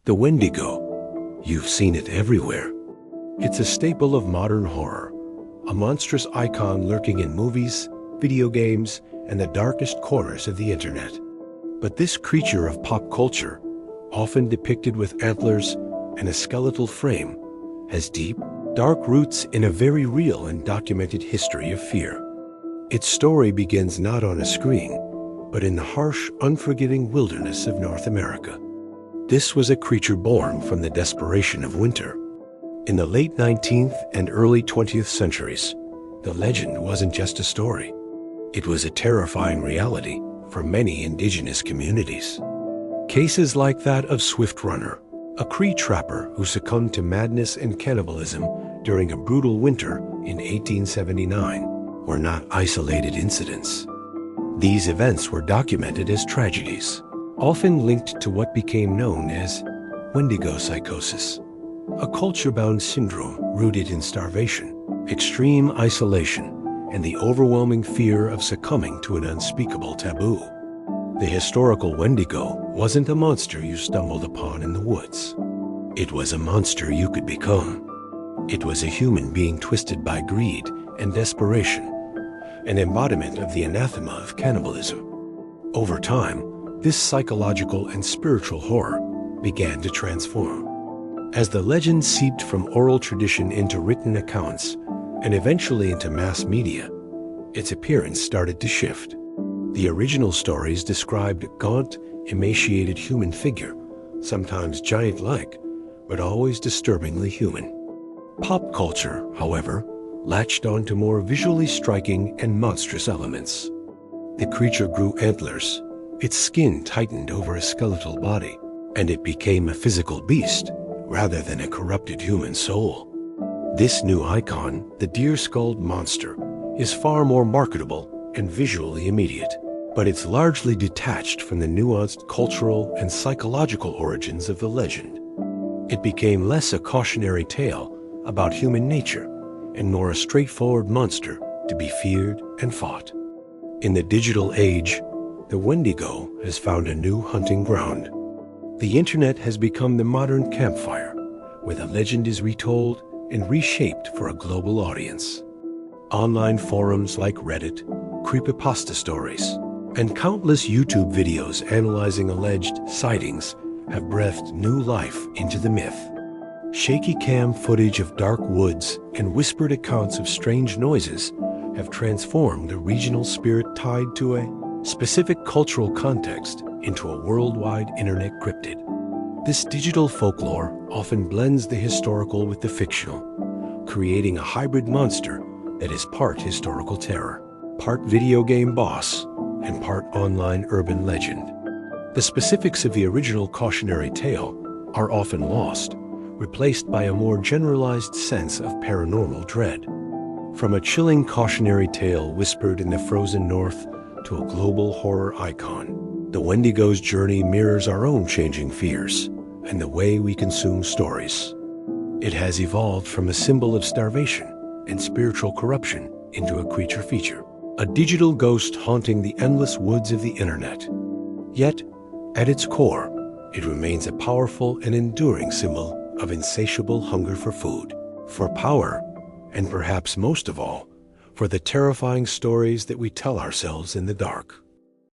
The Wendigo. You've seen it everywhere. It's a staple of modern horror, a monstrous icon lurking in movies, video games, and the darkest corners of the internet. But this creature of pop culture, often depicted with antlers and a skeletal frame, has deep, dark roots in a very real and documented history of fear. Its story begins not on a screen, but in the harsh, unforgiving wilderness of North America. This was a creature born from the desperation of winter. In the late 19th and early 20th centuries, the legend wasn't just a story. It was a terrifying reality for many indigenous communities. Cases like that of Swift Runner, a Cree trapper who succumbed to madness and cannibalism during a brutal winter in 1879, were not isolated incidents. These events were documented as tragedies, often linked to what became known as Wendigo psychosis, a culture-bound syndrome rooted in starvation, extreme isolation, and the overwhelming fear of succumbing to an unspeakable taboo. The historical Wendigo wasn't a monster you stumbled upon in the woods. It was a monster you could become. It was a human being twisted by greed and desperation, an embodiment of the anathema of cannibalism. Over time, this psychological and spiritual horror began to transform. As the legend seeped from oral tradition into written accounts and eventually into mass media, its appearance started to shift. The original stories described a gaunt, emaciated human figure, sometimes giant-like, but always disturbingly human. Pop culture, however, latched onto more visually striking and monstrous elements. The creature grew antlers, its skin tightened over a skeletal body, and it became a physical beast rather than a corrupted human soul. This new icon, the deer-skulled monster, is far more marketable and visually immediate, but it's largely detached from the nuanced cultural and psychological origins of the legend. It became less a cautionary tale about human nature and more a straightforward monster to be feared and fought. In the digital age, the Wendigo has found a new hunting ground. The internet has become the modern campfire, where the legend is retold and reshaped for a global audience. Online forums like Reddit, creepypasta stories, and countless YouTube videos analyzing alleged sightings have breathed new life into the myth. Shaky cam footage of dark woods and whispered accounts of strange noises have transformed a regional spirit tied to a specific cultural context into a worldwide internet cryptid. This digital folklore often blends the historical with the fictional, creating a hybrid monster that is part historical terror, part video game boss, and part online urban legend. The specifics of the original cautionary tale are often lost, replaced by a more generalized sense of paranormal dread. From a chilling cautionary tale whispered in the frozen north to a global horror icon, the Wendigo's journey mirrors our own changing fears and the way we consume stories. It has evolved from a symbol of starvation and spiritual corruption into a creature feature, a digital ghost haunting the endless woods of the internet. Yet, at its core, it remains a powerful and enduring symbol of insatiable hunger for food, for power, and perhaps most of all, for the terrifying stories that we tell ourselves in the dark.